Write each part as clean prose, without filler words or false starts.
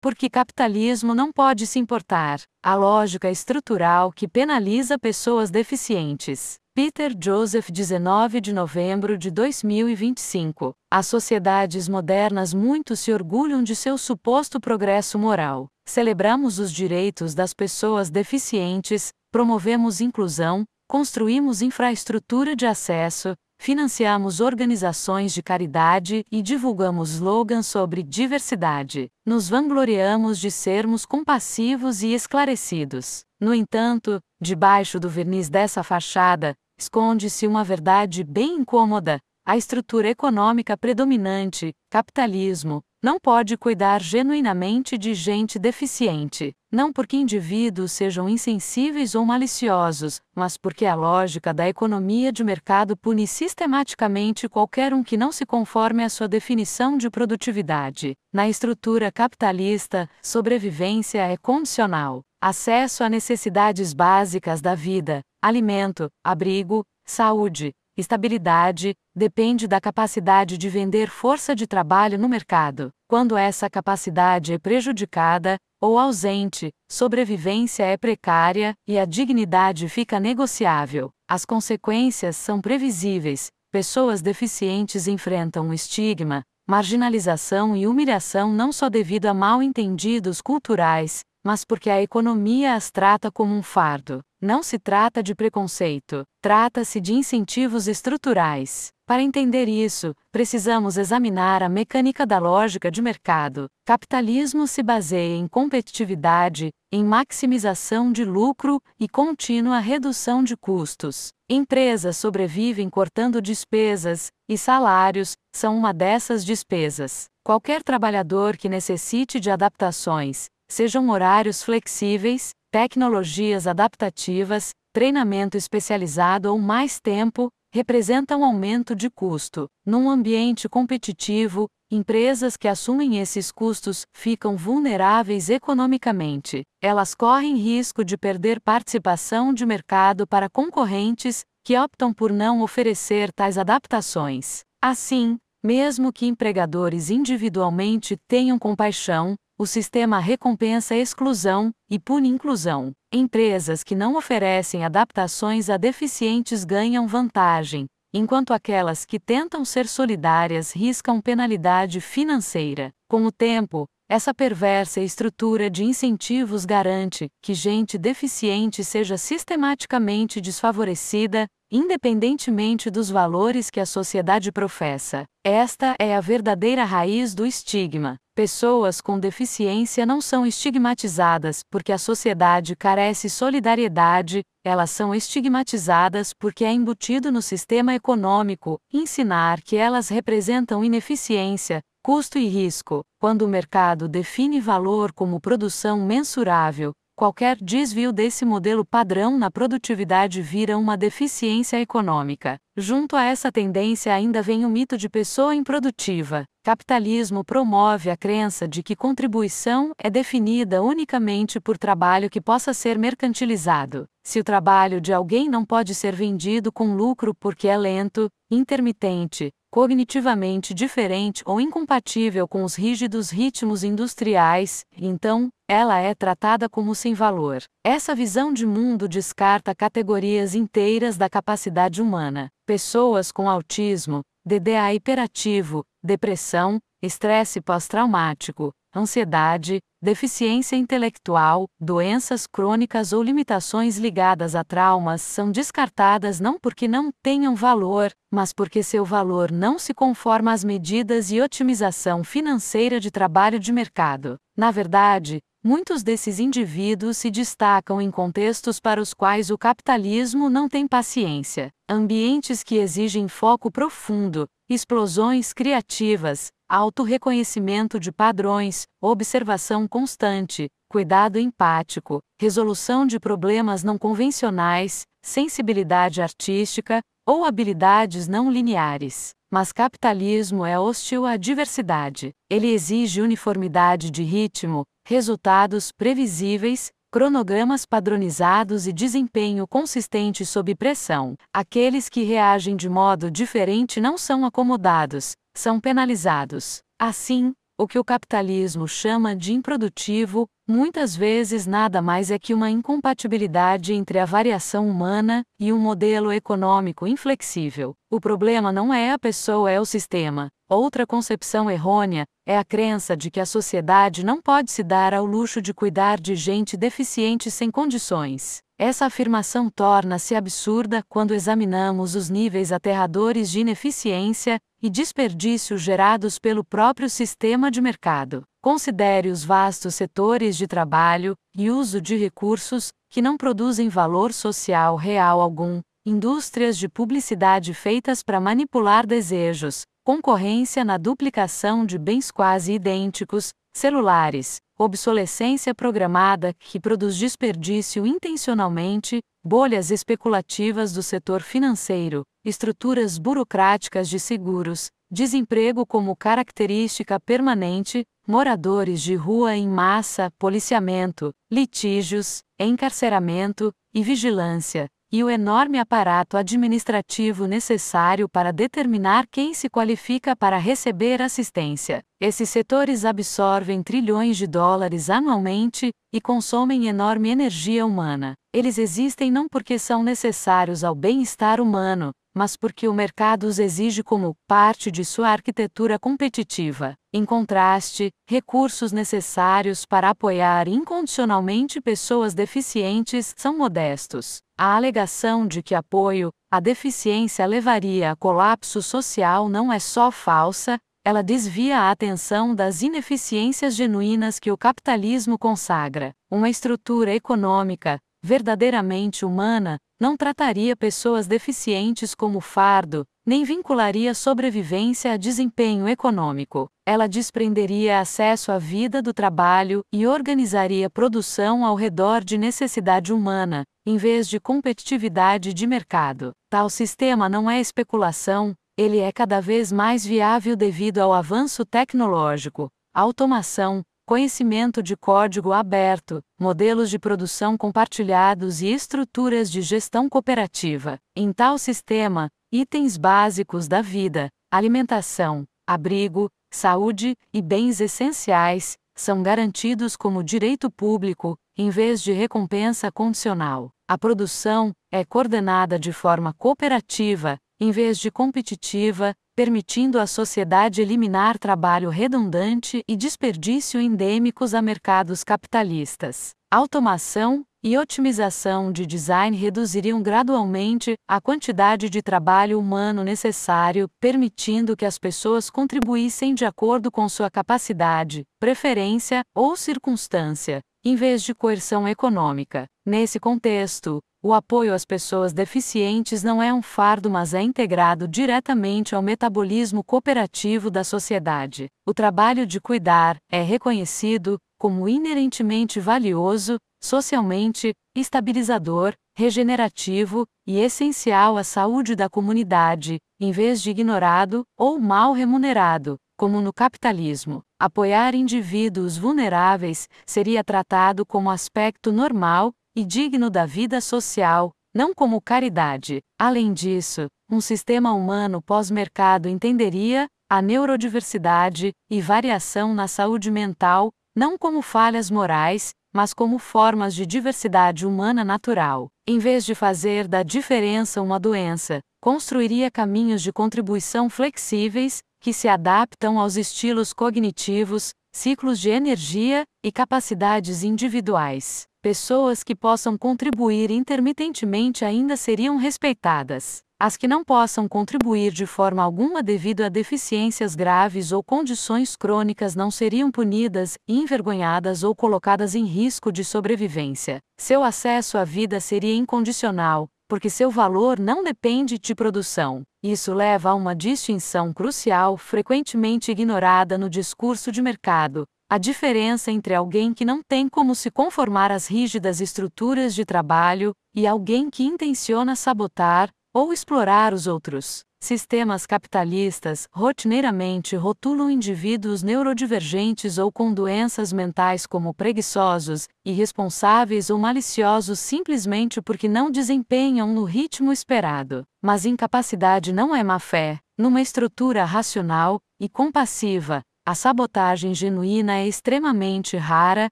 Porque capitalismo não pode se importar a lógica estrutural que penaliza pessoas deficientes. Peter Joseph, 19 de novembro de 2025. As sociedades modernas muito se orgulham de seu suposto progresso moral. Celebramos os direitos das pessoas deficientes, promovemos inclusão, construímos infraestrutura de acesso, financiamos organizações de caridade e divulgamos slogans sobre diversidade. Nos vangloriamos de sermos compassivos e esclarecidos. No entanto, debaixo do verniz dessa fachada, esconde-se uma verdade bem incômoda. A estrutura econômica predominante, capitalismo, não pode cuidar genuinamente de gente deficiente, não porque indivíduos sejam insensíveis ou maliciosos, mas porque a lógica da economia de mercado pune sistematicamente qualquer um que não se conforme à sua definição de produtividade. Na estrutura capitalista, sobrevivência é condicional. Acesso a necessidades básicas da vida, alimento, abrigo, saúde, estabilidade, depende da capacidade de vender força de trabalho no mercado. Quando essa capacidade é prejudicada, ou ausente, sobrevivência é precária, e a dignidade fica negociável. As consequências são previsíveis. Pessoas deficientes enfrentam um estigma, marginalização e humilhação não só devido a mal-entendidos culturais, mas porque a economia as trata como um fardo. Não se trata de preconceito, trata-se de incentivos estruturais. Para entender isso, precisamos examinar a mecânica da lógica de mercado. Capitalismo se baseia em competitividade, em maximização de lucro e contínua redução de custos. Empresas sobrevivem cortando despesas, e salários são uma dessas despesas. Qualquer trabalhador que necessite de adaptações, sejam horários flexíveis, tecnologias adaptativas, treinamento especializado ou mais tempo, representa um aumento de custo. Num ambiente competitivo, empresas que assumem esses custos ficam vulneráveis economicamente. Elas correm risco de perder participação de mercado para concorrentes que optam por não oferecer tais adaptações. Assim, mesmo que empregadores individualmente tenham compaixão, o sistema recompensa exclusão e pune inclusão. Empresas que não oferecem adaptações a deficientes ganham vantagem, enquanto aquelas que tentam ser solidárias riscam penalidade financeira. Com o tempo, essa perversa estrutura de incentivos garante que gente deficiente seja sistematicamente desfavorecida, independentemente dos valores que a sociedade professa. Esta é a verdadeira raiz do estigma. Pessoas com deficiência não são estigmatizadas porque a sociedade carece solidariedade, elas são estigmatizadas porque é embutido no sistema econômico ensinar que elas representam ineficiência, custo e risco. Quando o mercado define valor como produção mensurável, qualquer desvio desse modelo padrão na produtividade vira uma deficiência econômica. Junto a essa tendência ainda vem o mito de pessoa improdutiva. Capitalismo promove a crença de que contribuição é definida unicamente por trabalho que possa ser mercantilizado. Se o trabalho de alguém não pode ser vendido com lucro porque é lento, intermitente, cognitivamente diferente ou incompatível com os rígidos ritmos industriais, então, ela é tratada como sem valor. Essa visão de mundo descarta categorias inteiras da capacidade humana. Pessoas com autismo, DDA hiperativo, depressão, estresse pós-traumático, ansiedade, deficiência intelectual, doenças crônicas ou limitações ligadas a traumas são descartadas não porque não tenham valor, mas porque seu valor não se conforma às medidas e otimização financeira de trabalho de mercado. Na verdade, muitos desses indivíduos se destacam em contextos para os quais o capitalismo não tem paciência. Ambientes que exigem foco profundo, explosões criativas, autorreconhecimento de padrões, observação constante, cuidado empático, resolução de problemas não convencionais, sensibilidade artística, ou habilidades não lineares. Mas capitalismo é hostil à diversidade. Ele exige uniformidade de ritmo, resultados previsíveis, cronogramas padronizados e desempenho consistente sob pressão. Aqueles que reagem de modo diferente não são acomodados, são penalizados. Assim, O que o capitalismo chama de improdutivo, muitas vezes nada mais é que uma incompatibilidade entre a variação humana e um modelo econômico inflexível. O problema não é a pessoa, é o sistema. Outra concepção errônea é a crença de que a sociedade não pode se dar ao luxo de cuidar de gente deficiente sem condições. Essa afirmação torna-se absurda quando examinamos os níveis aterradores de ineficiência e desperdício gerados pelo próprio sistema de mercado. Considere os vastos setores de trabalho e uso de recursos que não produzem valor social real algum, indústrias de publicidade feitas para manipular desejos, concorrência na duplicação de bens quase idênticos, celulares, obsolescência programada que produz desperdício intencionalmente, bolhas especulativas do setor financeiro, estruturas burocráticas de seguros, desemprego como característica permanente, moradores de rua em massa, policiamento, litígios, encarceramento e vigilância, e o enorme aparato administrativo necessário para determinar quem se qualifica para receber assistência. Esses setores absorvem trilhões de dólares anualmente e consomem enorme energia humana. Eles existem não porque são necessários ao bem-estar humano, mas porque o mercado os exige como parte de sua arquitetura competitiva. Em contraste, recursos necessários para apoiar incondicionalmente pessoas deficientes são modestos. A alegação de que apoio à deficiência levaria a colapso social não é só falsa, ela desvia a atenção das ineficiências genuínas que o capitalismo consagra. Uma estrutura econômica verdadeiramente humana não trataria pessoas deficientes como fardo, nem vincularia sobrevivência a desempenho econômico. Ela desprenderia acesso à vida do trabalho e organizaria produção ao redor de necessidade humana, em vez de competitividade de mercado. Tal sistema não é especulação, ele é cada vez mais viável devido ao avanço tecnológico, automação, conhecimento de código aberto, modelos de produção compartilhados e estruturas de gestão cooperativa. Em tal sistema, itens básicos da vida, alimentação, abrigo, saúde e bens essenciais, são garantidos como direito público, em vez de recompensa condicional. A produção é coordenada de forma cooperativa, em vez de competitiva, permitindo à sociedade eliminar trabalho redundante e desperdício endêmicos a mercados capitalistas. Automação e otimização de design reduziriam gradualmente a quantidade de trabalho humano necessário, permitindo que as pessoas contribuíssem de acordo com sua capacidade, preferência ou circunstância, em vez de coerção econômica. Nesse contexto, o apoio às pessoas deficientes não é um fardo, mas é integrado diretamente ao metabolismo cooperativo da sociedade. O trabalho de cuidar é reconhecido como inerentemente valioso, socialmente estabilizador, regenerativo e essencial à saúde da comunidade, em vez de ignorado ou mal remunerado, como no capitalismo. Apoiar indivíduos vulneráveis seria tratado como aspecto normal e digno da vida social, não como caridade. Além disso, um sistema humano pós-mercado entenderia a neurodiversidade e variação na saúde mental, não como falhas morais, mas como formas de diversidade humana natural. Em vez de fazer da diferença uma doença, construiria caminhos de contribuição flexíveis, que se adaptam aos estilos cognitivos, ciclos de energia e capacidades individuais. Pessoas que possam contribuir intermitentemente ainda seriam respeitadas. As que não possam contribuir de forma alguma devido a deficiências graves ou condições crônicas não seriam punidas, envergonhadas ou colocadas em risco de sobrevivência. Seu acesso à vida seria incondicional, porque seu valor não depende de produção. Isso leva a uma distinção crucial frequentemente ignorada no discurso de mercado: a diferença entre alguém que não tem como se conformar às rígidas estruturas de trabalho e alguém que intenciona sabotar ou explorar os outros. Sistemas capitalistas rotineiramente rotulam indivíduos neurodivergentes ou com doenças mentais como preguiçosos, irresponsáveis ou maliciosos simplesmente porque não desempenham no ritmo esperado. Mas incapacidade não é má-fé. Numa estrutura racional e compassiva, A sabotagem genuína é extremamente rara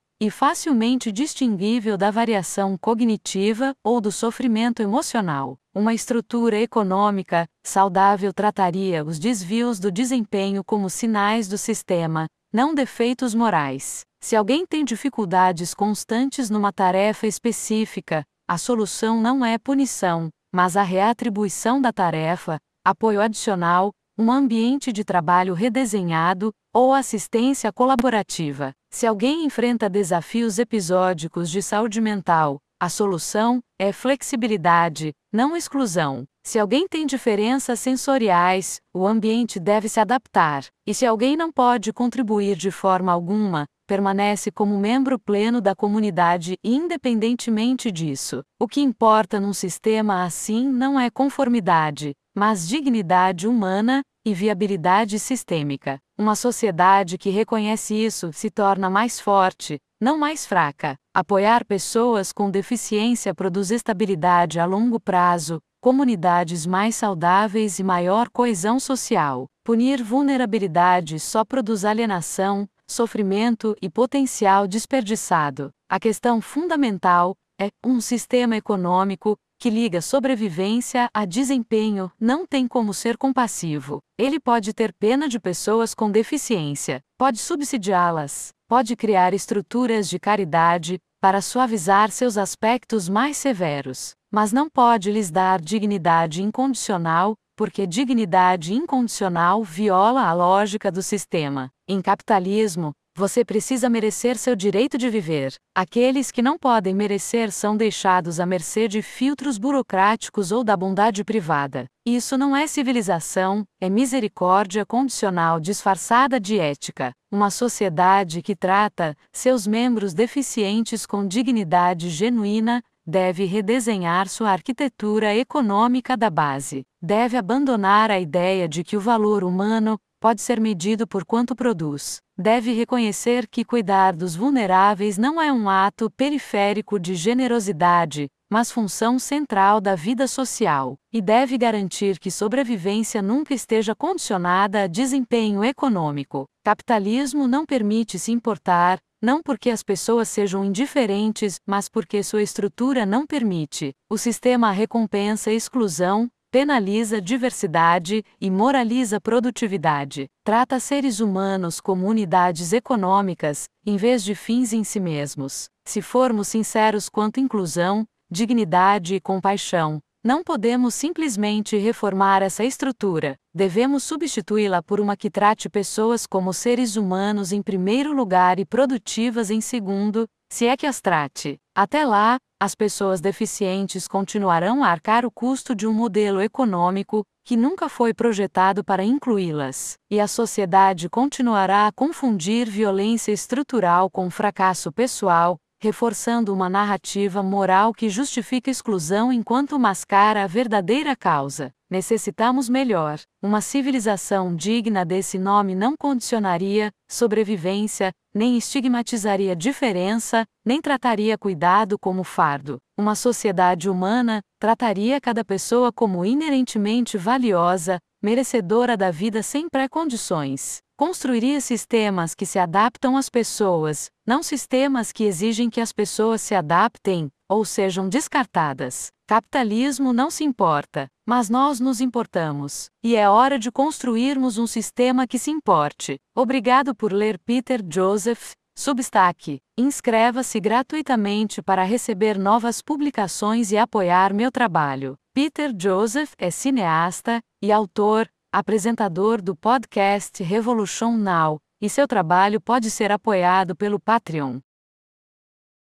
e facilmente distinguível da variação cognitiva ou do sofrimento emocional. Uma estrutura econômica saudável trataria os desvios do desempenho como sinais do sistema, não defeitos morais. Se alguém tem dificuldades constantes numa tarefa específica, a solução não é punição, mas a reatribuição da tarefa, apoio adicional, um ambiente de trabalho redesenhado ou assistência colaborativa. Se alguém enfrenta desafios episódicos de saúde mental, a solução é flexibilidade, não exclusão. Se alguém tem diferenças sensoriais, o ambiente deve se adaptar. E se alguém não pode contribuir de forma alguma, permanece como membro pleno da comunidade independentemente disso. O que importa num sistema assim não é conformidade, mas dignidade humana e viabilidade sistêmica. Uma sociedade que reconhece isso se torna mais forte, não mais fraca. Apoiar pessoas com deficiência produz estabilidade a longo prazo, comunidades mais saudáveis e maior coesão social. Punir vulnerabilidade só produz alienação, sofrimento e potencial desperdiçado. A questão fundamental é: um sistema econômico que liga sobrevivência a desempenho não tem como ser compassivo. Ele pode ter pena de pessoas com deficiência, pode subsidiá-las, pode criar estruturas de caridade para suavizar seus aspectos mais severos, mas não pode lhes dar dignidade incondicional, porque dignidade incondicional viola a lógica do sistema. Em capitalismo, você precisa merecer seu direito de viver. Aqueles que não podem merecer são deixados à mercê de filtros burocráticos ou da bondade privada. Isso não é civilização, é misericórdia condicional disfarçada de ética. Uma sociedade que trata seus membros deficientes com dignidade genuína deve redesenhar sua arquitetura econômica da base. Deve abandonar a ideia de que o valor humano pode ser medido por quanto produz. Deve reconhecer que cuidar dos vulneráveis não é um ato periférico de generosidade, mas função central da vida social. E deve garantir que sobrevivência nunca esteja condicionada a desempenho econômico. Capitalismo não permite se importar, não porque as pessoas sejam indiferentes, mas porque sua estrutura não permite. O sistema recompensa exclusão, penaliza diversidade e moraliza produtividade. Trata seres humanos como unidades econômicas, em vez de fins em si mesmos. Se formos sinceros quanto à inclusão, dignidade e compaixão, não podemos simplesmente reformar essa estrutura. Devemos substituí-la por uma que trate pessoas como seres humanos em primeiro lugar e produtivas em segundo, se é que as trate. Até lá, as pessoas deficientes continuarão a arcar o custo de um modelo econômico que nunca foi projetado para incluí-las. E a sociedade continuará a confundir violência estrutural com fracasso pessoal, reforçando uma narrativa moral que justifica exclusão enquanto mascara a verdadeira causa. Necessitamos melhor. Uma civilização digna desse nome não condicionaria sobrevivência, nem estigmatizaria diferença, nem trataria cuidado como fardo. Uma sociedade humana trataria cada pessoa como inerentemente valiosa, merecedora da vida sem pré-condições. Construiria sistemas que se adaptam às pessoas, não sistemas que exigem que as pessoas se adaptem ou sejam descartadas. Capitalismo não se importa, mas nós nos importamos. E é hora de construirmos um sistema que se importe. Obrigado por ler Peter Joseph, Substack. Inscreva-se gratuitamente para receber novas publicações e apoiar meu trabalho. Peter Joseph é cineasta e autor, apresentador do podcast Revolution Now, e seu trabalho pode ser apoiado pelo Patreon.